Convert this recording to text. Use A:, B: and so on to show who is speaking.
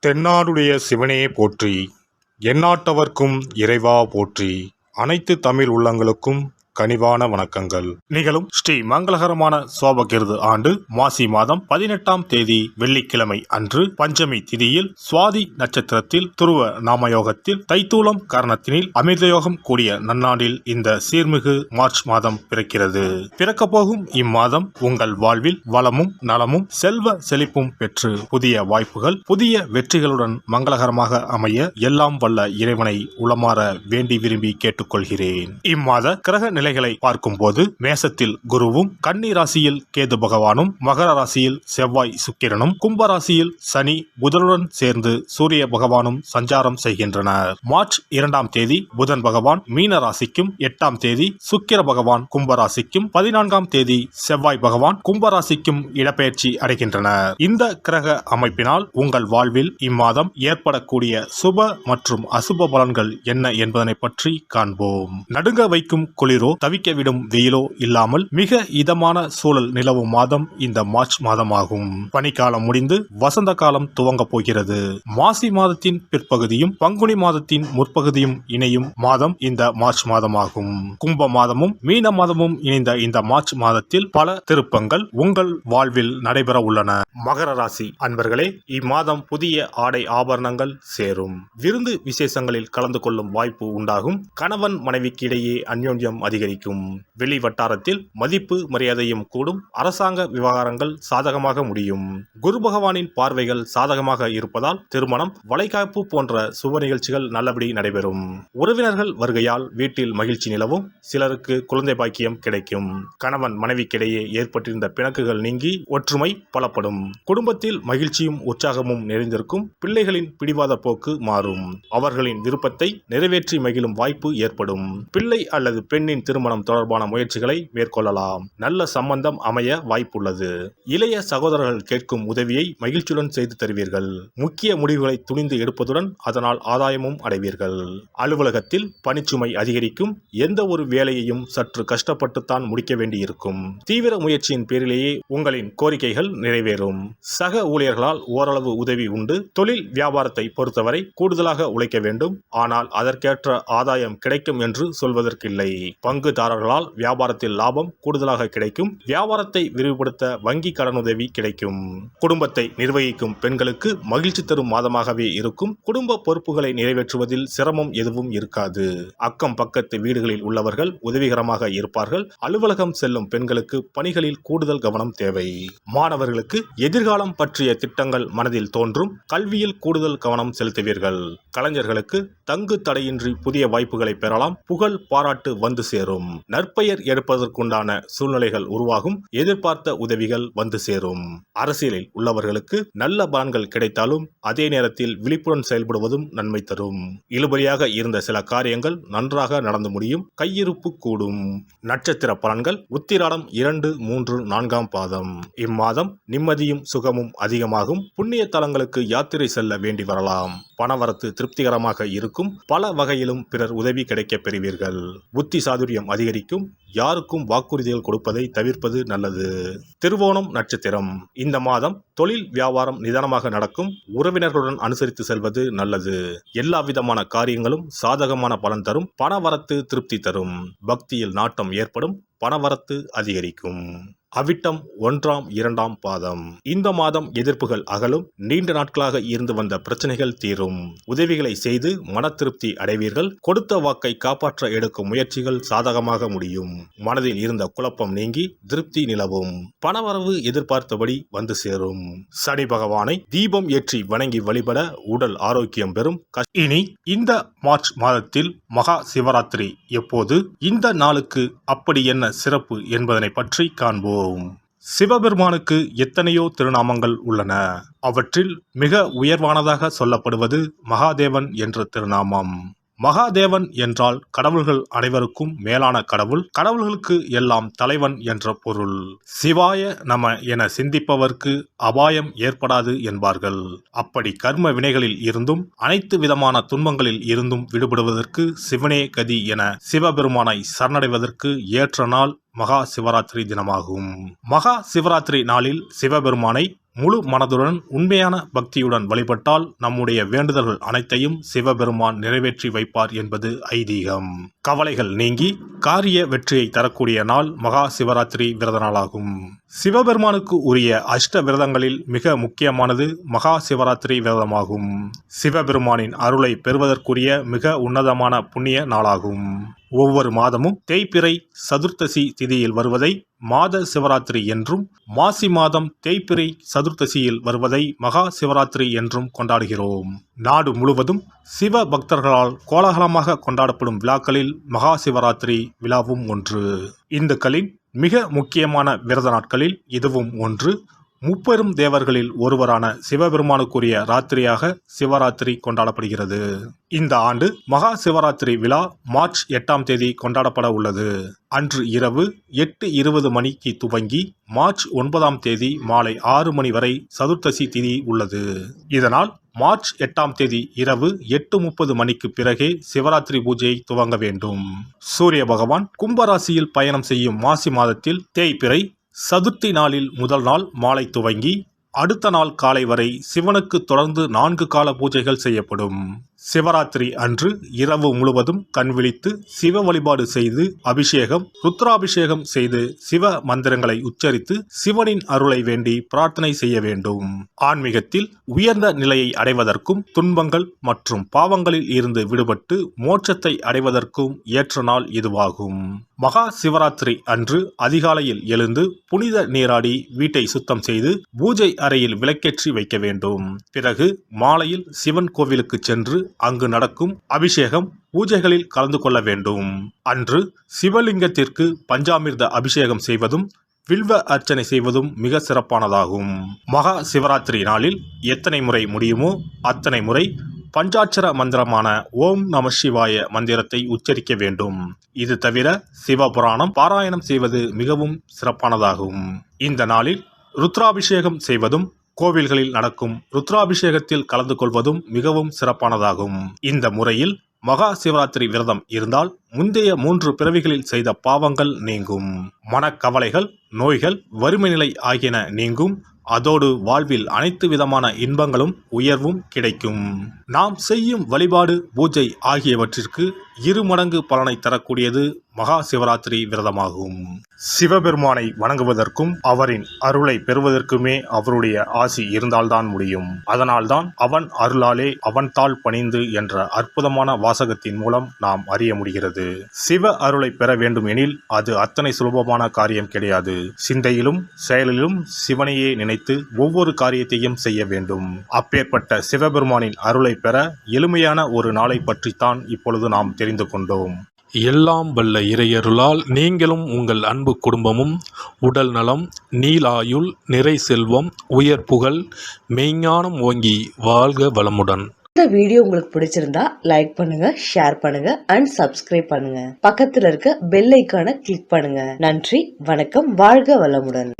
A: தென்னாடுடைய சிவனே போற்றி, எந்நாட்டவர்க்கும் இறைவா போற்றி. அனைத்து தமிழ் உள்ளங்களுக்கும் கனிவான வணக்கங்கள். நிகழும் ஸ்ரீ மங்களகரமான சோபகிருது ஆண்டு மாசி மாதம் 18ஆம் தேதி வெள்ளிக்கிழமை அன்று பஞ்சமி திதியில் சுவாதி நட்சத்திரத்தில் துருவ நாமயோகத்தில் தைத்தூலம் கரணத்தினில் அமிர்தயோகம் கூடிய நன்னாளில் இந்த சீர்மிகு மார்ச் மாதம் பிறக்கிறது. பிறக்கப் போகும் இம்மாதம் உங்கள் வாழ்வில் வளமும் நலமும் செல்வ செழிப்பும் பெற்று புதிய வாய்ப்புகள் புதிய வெற்றிகளுடன் மங்களகரமாக அமைய எல்லாம் வல்ல இறைவனை உளமாற வேண்டி விரும்பி கேட்டுக்கொள்கிறேன். இம்மாத கிரக நிலைகளை பார்க்கும் போது மேசத்தில் குருவும், கன்னி ராசியில் கேது பகவானும், மகர ராசியில் செவ்வாய் சுக்கிரனும், கும்ப ராசியில் சனி புதனுடன் சேர்ந்து சூரிய பகவானும் சஞ்சாரம் செய்கின்றனர். மார்ச் 2ஆம் தேதி புதன் பகவான் மீன ராசிக்கும், 8ஆம் தேதி சுக்கிர பகவான் கும்ப ராசிக்கும், 14ஆம் தேதி செவ்வாய் பகவான் கும்ப ராசிக்கும் இடப்பெயர்ச்சி அடைகின்றனர். இந்த கிரக அமைப்பினால் உங்கள் வாழ்வில் இம்மாதம் ஏற்படக்கூடிய சுப மற்றும் அசுப பலன்கள் என்ன என்பதனை பற்றி காண்போம். நடுங்க வைக்கும் குளிரோ தவிக்க விடும் வெயிலோ இல்லாமல் மிக இதமான சூழல் நிலவும் மாதம் இந்த மார்ச் மாதமாகும். பனிக்காலம் முடிந்து வசந்த காலம் துவங்க போகிறது. மாசி மாதத்தின் பிற்பகுதியும் பங்குனி மாதத்தின் முற்பகுதியும் இணையும் மாதம் இந்த மார்ச் மாதமாகும். கும்ப மாதமும் மீன மாதமும் இணைந்த இந்த மார்ச் மாதத்தில் பல திருப்பங்கள் உங்கள் வாழ்வில் நடைபெற உள்ளன. மகர ராசி அன்பர்களே, இம்மாதம் புதிய ஆடை ஆபரணங்கள் சேரும். விருந்து விசேஷங்களில் கலந்து கொள்ளும் வாய்ப்பு உண்டாகும். கணவன் மனைவிக்கு இடையே அந்யோன்யம் அதிகரிக்கும். வெளி வட்டாரத்தில் மதிப்பு மரியாதையும் கூடும். அரசாங்க விவகாரங்கள் சாதகமாக முடியும். குரு பகவானின் பார்வைகள் சாதகமாக இருப்பதால் திருமணம், வளைகாப்பு போன்ற சுப நிகழ்ச்சிகள் நல்லபடி நடைபெறும். உறவினர்கள் வருகையால் வீட்டில் மகிழ்ச்சி நிலவும். சிலருக்கு குழந்தை பாக்கியம் கிடைக்கும். கணவன் மனைவிக்கிடையே ஏற்பட்டிருந்த பிணக்குகள் நீங்கி ஒற்றுமை பலப்படும். குடும்பத்தில் மகிழ்ச்சியும் உற்சாகமும் நிறைந்திருக்கும். பிள்ளைகளின் பிடிவாத போக்கு மாறும். அவர்களின் விருப்பத்தை நிறைவேற்றி மகிழும் வாய்ப்பு ஏற்படும். பிள்ளை அல்லது பெண்ணின் திருமணம் தொடர்பான முயற்சிகளை மேற்கொள்ளலாம். நல்ல சம்பந்தம் அமைய வாய்ப்புள்ளது. இளைய சகோதரர்கள் கேட்கும் உதவியை மகிழ்ச்சியுடன் செய்து தருவீர்கள். முக்கிய முடிவுகளை துணிந்து எடுப்பதுடன் அதனால் ஆதாயமும் அடைவீர்கள். அலுவலகத்தில் பணிச்சுமை அதிகரிக்கும். எந்த ஒரு வேலையையும் சற்று கஷ்டப்பட்டுத்தான் முடிக்க வேண்டியிருக்கும். தீவிர முயற்சியின் பேரிலேயே உங்களின் கோரிக்கைகள் நிறைவேறும். சக ஊழியர்களால் ஓரளவு உதவி உண்டு. தொழில் வியாபாரத்தை பொறுத்தவரை கூடுதலாக உழைக்க வேண்டும். ஆனால் அதற்கேற்ற ஆதாயம் கிடைக்கும் என்று சொல்வதற்கில்லை. பங்குதாரர்களால் வியாபாரத்தில் லாபம் கூடுதலாக கிடைக்கும். வியாபாரத்தை விரிவுபடுத்த வங்கி கடனுதவி கிடைக்கும். குடும்பத்தை நிர்வகிக்கும் பெண்களுக்கு மகிழ்ச்சி தரும் மாதமாகவே இருக்கும். குடும்ப பொறுப்புகளை நிறைவேற்றுவதில் சிரமம் எதுவும் இருக்காது. அக்கம் பக்கத்து வீடுகளில் உள்ளவர்கள் உதவிகரமாக இருப்பார்கள். அலுவலகம் செல்லும் பெண்களுக்கு பணிகளில் கூடுதல் கவனம் தேவை. மாணவர்களுக்கு எதிர்காலம் பற்றிய திட்டங்கள் மனதில் தோன்றும். கல்வியில் கூடுதல் கவனம் செலுத்துவீர்கள். கலைஞர்களுக்கு தங்கு தடையின்றி புதிய வாய்ப்புகளை பெறலாம். புகழ் பாராட்டு வந்து சேரும். நற்பெயர் எடுப்பதற்குண்டான சூழ்நிலைகள் உருவாகும். எதிர்பார்த்த உதவிகள் வந்து சேரும். அரசியலில் உள்ளவர்களுக்கு நல்ல பலன்கள் கிடைத்தாலும் அதே நேரத்தில் விழிப்புடன் செயல்படுவதும் நன்மை தரும். இழுபறியாக இருந்த சில காரியங்கள் நன்றாக நடந்து முடியும். கையிருப்பு கூடும். நட்சத்திர பலன்கள் உத்திராடம் 2, 3, 4ஆம் பாதம். இம்மாதம் நிம்மதியும் சுகமும் அதிகமாகும். புண்ணிய தலங்களுக்கு யாத்திரை செல்ல வேண்டி வரலாம். பணவரத்து திருப்திகரமாக இருக்கும். பல வகையிலும் பிறர் உதவி கிடைக்க பெறுவீர்கள். புத்தி சாதுரியம் அதிகரிக்கும். யாருக்கும் வாக்குறுதிகள் கொடுப்பதை தவிர்ப்பது நல்லது. திருவோணம் நட்சத்திரம். இந்த மாதம் தொழில் வியாபாரம் நிதானமாக நடக்கும். உறவினர்களுடன் அனுசரித்து செல்வது நல்லது. எல்லா விதமான காரியங்களும் சாதகமான பலன் தரும். பணவரத்து திருப்தி தரும். பக்தியில் நாட்டம் ஏற்படும். பணவரத்து அதிகரிக்கும். அவிட்டம் 1ஆம் 2ஆம் பாதம். இந்த மாதம் எதிர்ப்புகள் அகலும். நீண்ட நாட்களாக இருந்து வந்த பிரச்சனைகள் தீரும். உதவிகளை செய்து மன திருப்தி அடைவீர்கள். கொடுத்த வாக்கை காப்பாற்ற எடுக்கும் முயற்சிகள் சாதகமாக முடியும். மனதில் இருந்த குழப்பம் நீங்கி திருப்தி நிலவும். பணவரவு எதிர்பார்த்தபடி வந்து சேரும். சனி பகவானை தீபம் ஏற்றி வணங்கி வழிபட உடல் ஆரோக்கியம் பெறும். இனி இந்த மார்ச் மாதத்தில் மகா சிவராத்திரி எப்போது, இந்த நாளுக்கு அப்படி என்ன சிறப்பு என்பதனை பற்றி காண்போம். சிவபெருமானுக்கு எத்தனையோ திருநாமங்கள் உள்ளன. அவற்றில் மிக உயர்வானதாக சொல்லப்படுவது மகாதேவன் என்ற திருநாமம். மகாதேவன் என்றால் கடவுள்கள் அனைவருக்கும் மேலான கடவுள். கடவுள்களுக்கு எல்லாம் தலைவன் என்ற பொருள். சிவாய நம என சிந்திப்பவர்க்கு அபாயம் ஏற்படாது என்பார்கள். அப்படி கர்ம வினைகளில் இருந்தும் அனைத்து விதமான துன்பங்களில் இருந்தும் விடுபடுவதற்கு சிவனே கதி என சிவபெருமானை சரணடைவதற்கு ஏற்ற நாள் மகா சிவராத்திரி தினமாகும். மகா சிவராத்திரி நாளில் சிவபெருமானை முழு மனதுடன் உண்மையான பக்தியுடன் வழிபட்டால் நம்முடைய வேண்டுதல்கள் அனைத்தையும் சிவபெருமான் நிறைவேற்றி வைப்பார் என்பது ஐதீகம். கவலைகள் நீங்கி காரிய வெற்றியை தரக்கூடிய நாள் மகா சிவராத்திரி விரத நாளாகும். சிவபெருமானுக்கு உரிய அஷ்ட விரதங்களில் மிக முக்கியமானது மகா சிவராத்திரி விரதமாகும். சிவபெருமானின் அருளை பெறுவதற்குரிய மிக உன்னதமான புண்ணிய நாளாகும். ஒவ்வொரு மாதமும் தேய்பிறை சதுர்த்தசி திதியில் வருவதை மாத சிவராத்திரி என்றும், மாசி மாதம் தேய்பிறை சதுர்த்தசியில் வருவதை மகா சிவராத்திரி என்றும் கொண்டாடுகிறோம். நாடு முழுவதும் சிவ பக்தர்களால் கோலாகலமாக கொண்டாடப்படும் விழாக்களில் மகா சிவராத்திரி விழாவும் ஒன்று. இந்துக்களின் மிக முக்கியமான விரத நாட்களில் இதுவும் ஒன்று. முப்பெரும் தேவர்களில் ஒருவரான சிவபெருமானுக்குரிய ராத்திரியாக சிவராத்திரி கொண்டாடப்படுகிறது. இந்த ஆண்டு மகா சிவராத்திரி விழா மார்ச் 8ஆம் தேதி கொண்டாடப்பட உள்ளது. அன்று இரவு 8:20 மணிக்கு துவங்கி மார்ச் 9ஆம் தேதி மாலை 6 மணி வரை சதுர்த்தசி திதி உள்ளது. இதனால் மார்ச் 8ஆம் தேதி இரவு 8:30 மணிக்கு பிறகே சிவராத்திரி பூஜையை துவங்க வேண்டும். சூரிய பகவான் கும்பராசியில் பயணம் செய்யும் மாசி மாதத்தில் தேய்பிறை சதுர்த்தி நாளில் முதல் நாள் மாலை துவங்கி அடுத்த நாள் காலை வரை சிவனுக்கு தொடர்ந்து 4 கால பூஜைகள் செய்யப்படும். சிவராத்திரி அன்று இரவு முழுவதும் கண் விழித்து சிவ வழிபாடு செய்து அபிஷேகம், ருத்ராபிஷேகம் செய்து சிவ மந்திரங்களை உச்சரித்து சிவனின் அருளை வேண்டி பிரார்த்தனை செய்ய வேண்டும். ஆன்மீகத்தில் உயர்ந்த நிலையை அடைவதற்கும், துன்பங்கள் மற்றும் பாவங்களில் இருந்து விடுபட்டு மோட்சத்தை அடைவதற்கும் ஏற்ற நாள் இதுவாகும். மகா சிவராத்திரி அன்று அதிகாலையில் எழுந்து புனித நீராடி வீட்டை சுத்தம் செய்து பூஜை அறையில் விளக்கேற்றி வைக்க வேண்டும். பிறகு மாலையில் சிவன் கோவிலுக்கு சென்று அங்கு நடக்கும் அபிஷேகம் பூஜைகளில் கலந்து கொள்ள வேண்டும். அன்று சிவலிங்கத்திற்கு பஞ்சாமிர்த அபிஷேகம் செய்வதும் வில்வ அர்ச்சனை செய்வதும் மிக சிறப்பானதாகும். மகா சிவராத்திரி நாளில் எத்தனை முறை முடியுமோ அத்தனை முறை பஞ்சாட்சர மந்திரமான ஓம் நம சிவாய மந்திரத்தை உச்சரிக்க வேண்டும். இது தவிர சிவபுராணம் பாராயணம் செய்வது மிகவும் சிறப்பானதாகும். இந்த நாளில் ருத்ராபிஷேகம் செய்வதும் கோவில்களில் நடக்கும் ருத்ராபிஷேகத்தில் கலந்து கொள்வதும் மிகவும் சிறப்பானதாகும். இந்த முறையில் மகா சிவராத்திரி விரதம் இருந்தால் முந்தைய 3 பிறவிகளில் செய்த பாவங்கள் நீங்கும். மனக்கவலைகள், நோய்கள், வறுமை நிலை ஆகியன நீங்கும். அதோடு வாழ்வில் அனைத்து விதமான இன்பங்களும் உயர்வும் கிடைக்கும். நாம் செய்யும் வழிபாடு, பூஜை ஆகியவற்றிற்கு 2 மடங்கு பலனை தரக்கூடியது மகா சிவராத்திரி விரதமாகும். சிவபெருமானை வணங்குவதற்கும் அவரின் அருளை பெறுவதற்குமே அவருடைய ஆசி இருந்தால்தான் முடியும். அதனால்தான் அவன் அருளாலே அவன் தாள் பணிந்து என்ற அற்புதமான வாசகத்தின் மூலம் நாம் அறிய முடிகிறது. சிவ அருளை பெற வேண்டும் எனில் அது அத்தனை சுலபமான காரியம் கிடையாது. சிந்தையிலும் செயலிலும் சிவனையே நினைத்து ஒவ்வொரு காரியத்தையும் செய்ய வேண்டும். அப்பேற்பட்ட சிவபெருமானின் அருளை பெற எளிமையான ஒரு நாளை பற்றித்தான் இப்பொழுது நாம் தெரிந்து கொண்டோம்.
B: எல்லாம் வல்ல இறையருளால் நீங்களும் உங்கள் அன்பு குடும்பமும் உடல் நலம், நீலாயுள், நிறை செல்வம், உயர் புகழ், மெய்ஞானம் ஓங்கி வாழ்க வளமுடன்.
C: இந்த வீடியோ உங்களுக்கு பிடிச்சிருந்தா லைக் பண்ணுங்க, ஷேர் பண்ணுங்க அண்ட் சப்ஸ்கிரைப் பண்ணுங்க. பக்கத்துல இருக்க பெல் ஐகானை கிளிக் பண்ணுங்க. நன்றி, வணக்கம், வாழ்க வளமுடன்.